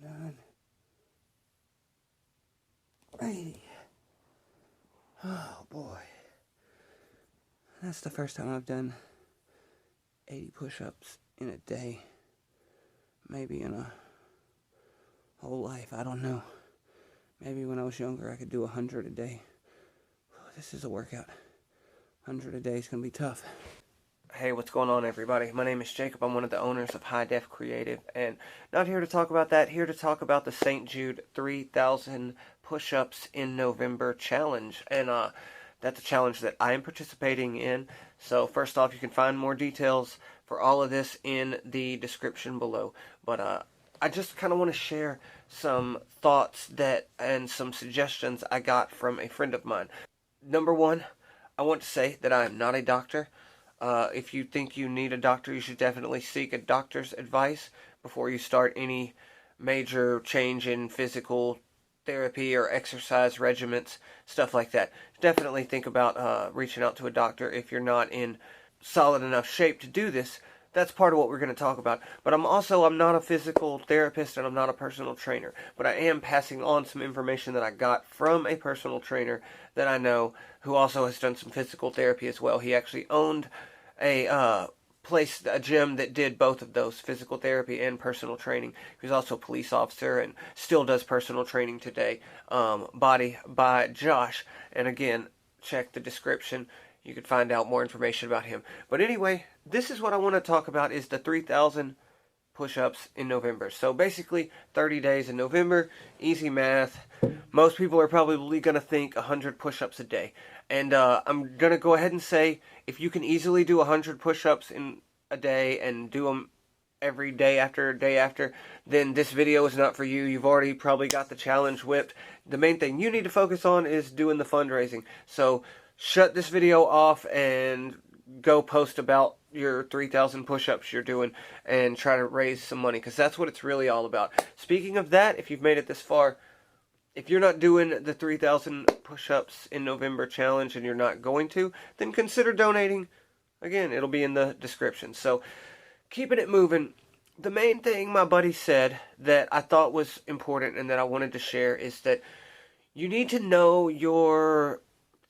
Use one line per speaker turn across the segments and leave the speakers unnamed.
9, 80. Oh boy. That's the first time I've done 80 push-ups in a day. Maybe in a whole life, I don't know. Maybe when I was younger I could do 100 a day. This is a workout. 100 a day is going to be tough. Hey, what's going on, everybody? My name is Jacob. I'm one of the owners of High Def Creative, and not here to talk about that. Here to talk about the St Jude 3,000 push-ups in November challenge, and that's a challenge that I am participating in. So first off, you can find more details for all of this in the description below. But I just kind of want to share some thoughts and some suggestions I got from a friend of mine. Number one, I want to say that I am not a doctor. If you think you need a doctor, you should definitely seek a doctor's advice before you start any major change in physical therapy or exercise regimens, stuff like that. Definitely think about reaching out to a doctor if you're not in solid enough shape to do this. That's part of what we're going to talk about. But I'm not a physical therapist and I'm not a personal trainer. But I am passing on some information that I got from a personal trainer that I know who also has done some physical therapy as well. He actually owned a gym that did both of those, physical therapy and personal training. He was also a police officer and still does personal training today. Body by Josh. And again, check the description. You can find out more information about him. But anyway, this is what I want to talk about, is the 3,000 push-ups in November. So basically, 30 days in November, easy math. Most people are probably going to think 100 push-ups a day. And I'm going to go ahead and say, if you can easily do 100 push-ups in a day and do them every day after, then this video is not for you. You've already probably got the challenge whipped. The main thing you need to focus on is doing the fundraising. So shut this video off and go post about your 3,000 push-ups you're doing and try to raise some money, because that's what it's really all about. Speaking of that, if you've made it this far, if you're not doing the 3,000 push-ups in November challenge and you're not going to, then consider donating. Again, it'll be in the description. So, keeping it moving, the main thing my buddy said that I thought was important and that I wanted to share is that you need to know your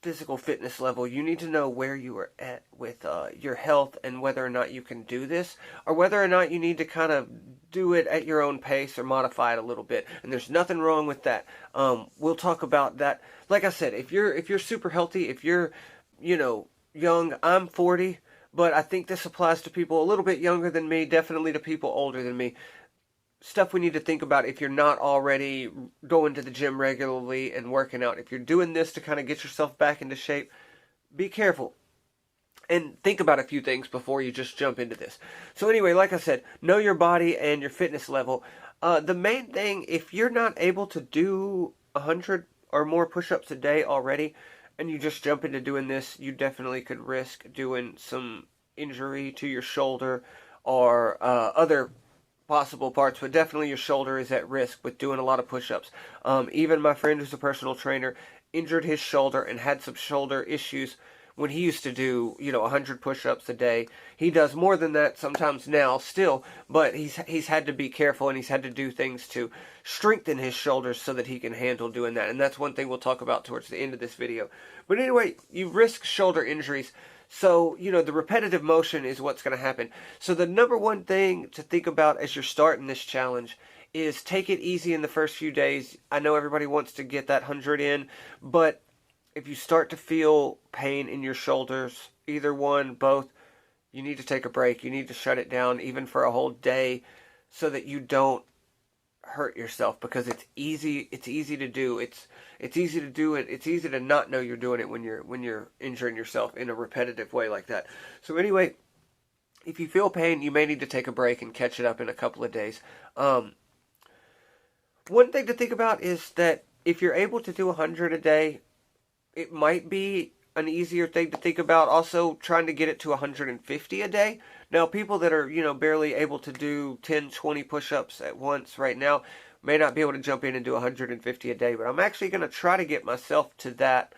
physical fitness level. You need to know where you are at with your health and whether or not you can do this, or whether or not you need to kind of do it at your own pace or modify it a little bit. And there's nothing wrong with that. We'll talk about that. Like I said, if you're super healthy, if you're, young, I'm 40, but I think this applies to people a little bit younger than me, definitely to people older than me. Stuff we need to think about if you're not already going to the gym regularly and working out. If you're doing this to kind of get yourself back into shape, be careful. And think about a few things before you just jump into this. So anyway, like I said, know your body and your fitness level. The main thing, if you're not able to do 100 or more push-ups a day already, and you just jump into doing this, you definitely could risk doing some injury to your shoulder or other possible parts, but definitely your shoulder is at risk with doing a lot of push-ups. Even my friend who's a personal trainer injured his shoulder and had some shoulder issues when he used to do, 100 push-ups a day. He does more than that sometimes now still, but he's had to be careful and he's had to do things to strengthen his shoulders so that he can handle doing that. And that's one thing we'll talk about towards the end of this video. But anyway, you risk shoulder injuries. So, the repetitive motion is what's going to happen. So the number one thing to think about as you're starting this challenge is take it easy in the first few days. I know everybody wants to get that 100 in, but if you start to feel pain in your shoulders, either one, both, you need to take a break. You need to shut it down even for a whole day so that you don't hurt yourself, because it's easy to do. It's easy to do it. It's easy to not know you're doing it when you're injuring yourself in a repetitive way like that. So anyway, if you feel pain, you may need to take a break and catch it up in a couple of days. One thing to think about is that if you're able to do 100 a day, it might be an easier thing to think about also trying to get it to 150 a day. Now, people that are, barely able to do 10, 20 push-ups at once right now may not be able to jump in and do 150 a day, but I'm actually going to try to get myself to that,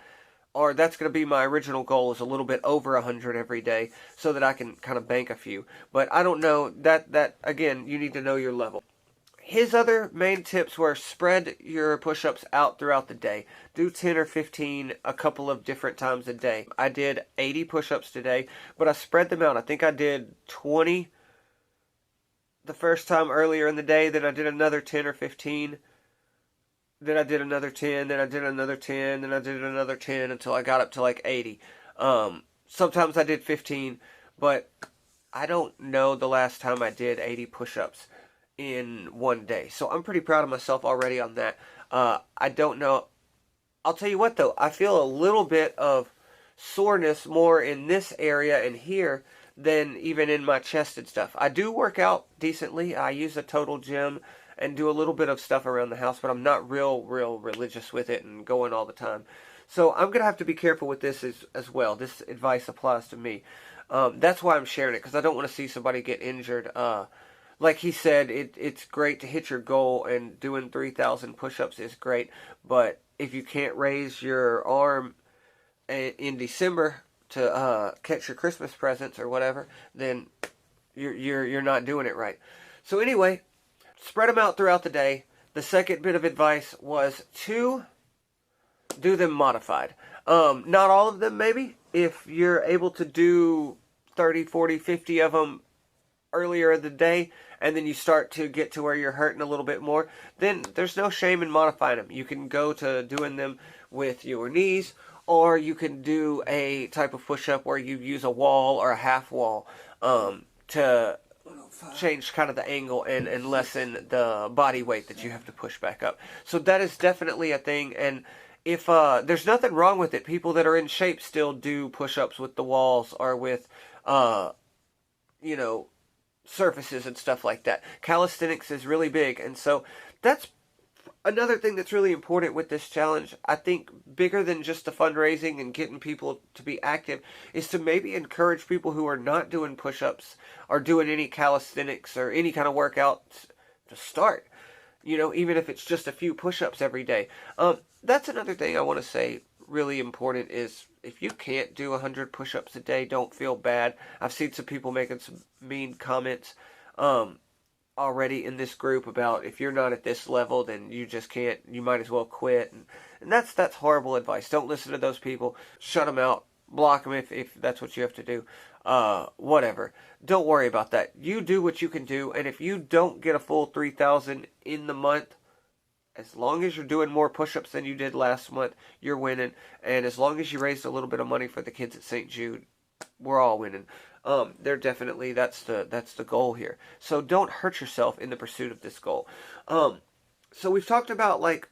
or that's going to be my original goal, is a little bit over 100 every day so that I can kind of bank a few. But I don't know, that again, you need to know your level. His other main tips were spread your push-ups out throughout the day. Do 10 or 15 a couple of different times a day. I did 80 push-ups today, but I spread them out. I think I did 20 the first time earlier in the day, then I did another 10 or 15, then I did another 10, then I did another 10, then I did another 10 until I got up to like 80. Sometimes I did 15, but I don't know the last time I did 80 push-ups in one day. So I'm pretty proud of myself already on that. I don't know. I'll tell you what though, I feel a little bit of soreness more in this area and here than even in my chest and stuff. I do work out decently. I use a total gym and do a little bit of stuff around the house, but I'm not real religious with it and going all the time. So I'm going to have to be careful with this as well. This advice applies to me. That's why I'm sharing it, because I don't want to see somebody get injured. Like he said, it's great to hit your goal, and doing 3,000 push-ups is great, but if you can't raise your arm in December to catch your Christmas presents or whatever, then you're not doing it right. So anyway, spread them out throughout the day. The second bit of advice was to do them modified. Not all of them, maybe. If you're able to do 30, 40, 50 of them earlier in the day, and then you start to get to where you're hurting a little bit more, then there's no shame in modifying them. You can go to doing them with your knees, or you can do a type of push-up where you use a wall or a half wall to change kind of the angle and lessen the body weight that you have to push back up. So that is definitely a thing, and if there's nothing wrong with it. People that are in shape still do push-ups with the walls or with, you know, surfaces and stuff like that. Calisthenics is really big, and so that's another thing that's really important with this challenge. I think bigger than just the fundraising and getting people to be active is to maybe encourage people who are not doing push-ups or doing any calisthenics or any kind of workouts to start. You know, even if it's just a few push-ups every day. That's another thing I want to say really important is if you can't do 100 push-ups a day, don't feel bad. I've seen some people making some mean comments already in this group about if you're not at this level, then you just can't, you might as well quit. And that's horrible advice. Don't listen to those people. Shut them out. Block them if that's what you have to do. Whatever. Don't worry about that. You do what you can do, and if you don't get a full 3,000 in the month, as long as you're doing more push-ups than you did last month, you're winning. And as long as you raised a little bit of money for the kids at St Jude, we're all winning. They're definitely, that's the goal here. So don't hurt yourself in the pursuit of this goal. So we've talked about like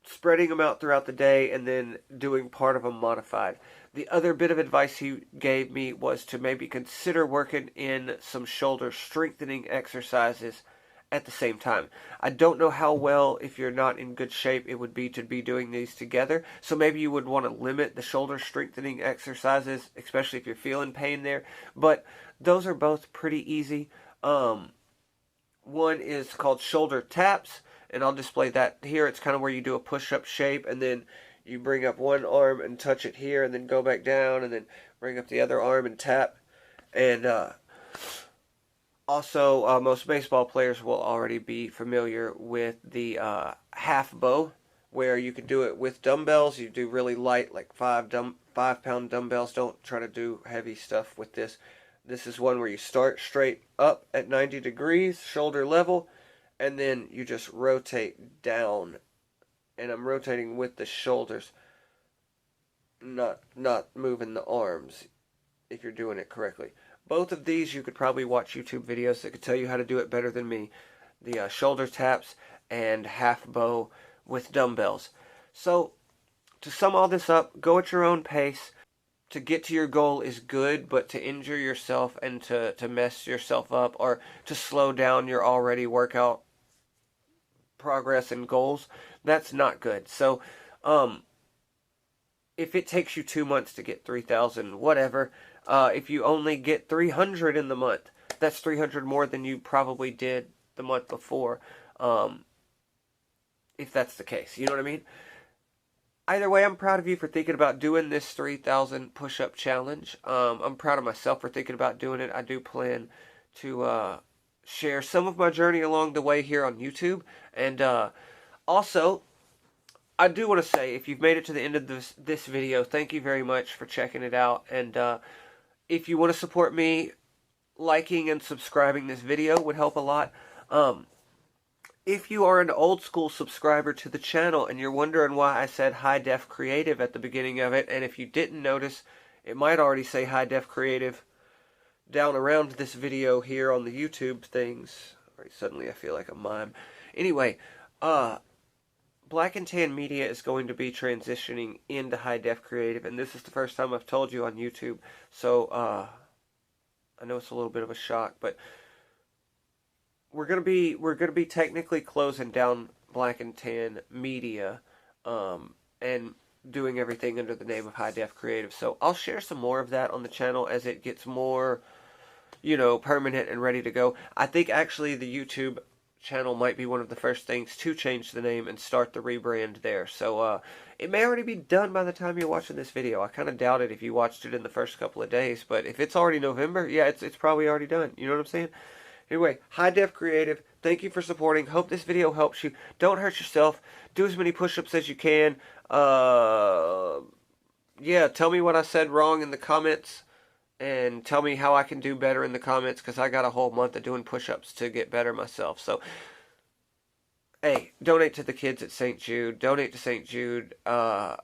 spreading them out throughout the day and then doing part of them modified. The other bit of advice he gave me was to maybe consider working in some shoulder strengthening exercises at the same time. I don't know how well, if you're not in good shape, it would be to be doing these together. So maybe you would want to limit the shoulder strengthening exercises, especially if you're feeling pain there. But those are both pretty easy. One is called shoulder taps, and I'll display that here. It's kind of where you do a push-up shape, and then you bring up one arm and touch it here, and then go back down, and then bring up the other arm and tap. And also, most baseball players will already be familiar with the half bow, where you can do it with dumbbells. You do really light, like 5-pound dumbbells. Don't try to do heavy stuff with this. This is one where you start straight up at 90 degrees, shoulder level, and then you just rotate down. And I'm rotating with the shoulders, not moving the arms, if you're doing it correctly. Both of these, you could probably watch YouTube videos that could tell you how to do it better than me. The shoulder taps and half bow with dumbbells. So, to sum all this up, go at your own pace. To get to your goal is good, but to injure yourself and to mess yourself up or to slow down your already workout progress and goals, that's not good. So, if it takes you 2 months to get 3,000, whatever. If you only get 300 in the month, that's 300 more than you probably did the month before, if that's the case. You know what I mean? Either way, I'm proud of you for thinking about doing this 3,000 push-up challenge. I'm proud of myself for thinking about doing it. I do plan to
share some of my journey along the way here on YouTube. And also, I do want to say, if you've made it to the end of this video, thank you very much for checking it out. And if you want to support me, liking and subscribing this video would help a lot. If you are an old school subscriber to the channel and you're wondering why I said High Def Creative at the beginning of it, and if you didn't notice, it might already say High Def Creative down around this video here on the YouTube things. Right, suddenly I feel like a mime. Anyway, Black and Tan Media is going to be transitioning into High Def Creative, and this is the first time I've told you on YouTube, so I know it's a little bit of a shock, but we're gonna be technically closing down Black and Tan Media, and doing everything under the name of High Def Creative. So I'll share some more of that on the channel as it gets more, permanent and ready to go. I think actually the YouTube channel might be one of the first things to change the name and start the rebrand there. So it may already be done by the time you're watching this video. I kind of doubt it if you watched it in the first couple of days, but if it's already November, yeah, it's probably already done. You know what I'm saying? Anyway, High Def Creative, thank you for supporting. Hope this video helps you. Don't hurt yourself. Do as many push-ups as you can. Yeah, tell me what I said wrong in the comments. And tell me how I can do better in the comments, because I got a whole month of doing push-ups to get better myself. So, hey, donate to the kids at St. Jude. Donate to St. Jude. I'm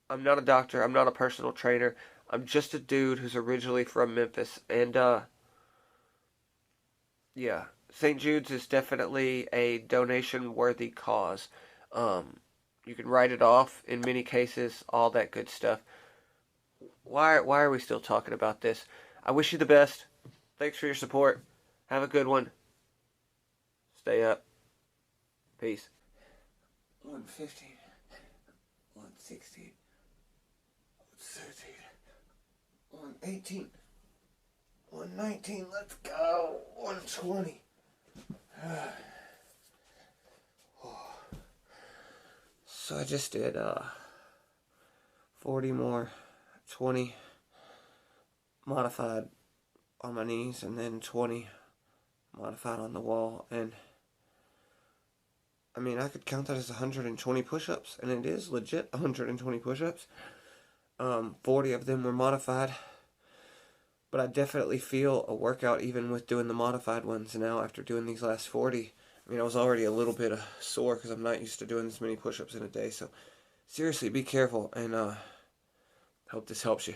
not a doctor. I'm not a personal trainer. I'm just a dude who's originally from Memphis. And, yeah, St. Jude's is definitely a donation-worthy cause. You can write it off in many cases, all that good stuff. Why are we still talking about this? I wish you the best. Thanks for your support. Have a good one. Stay up. Peace.
115, 116, 113, 118, 119, let's go, 120. So I just did 40 more, 20 modified on my knees, and then 20 modified on the wall. And I mean, I could count that as 120 push-ups, and it is legit 120 push-ups. 40 of them were modified, but I definitely feel a workout even with doing the modified ones now after doing these last 40. I mean, I was already a little bit sore because I'm not used to doing this many push-ups in a day. So seriously, be careful, and hope this helps you.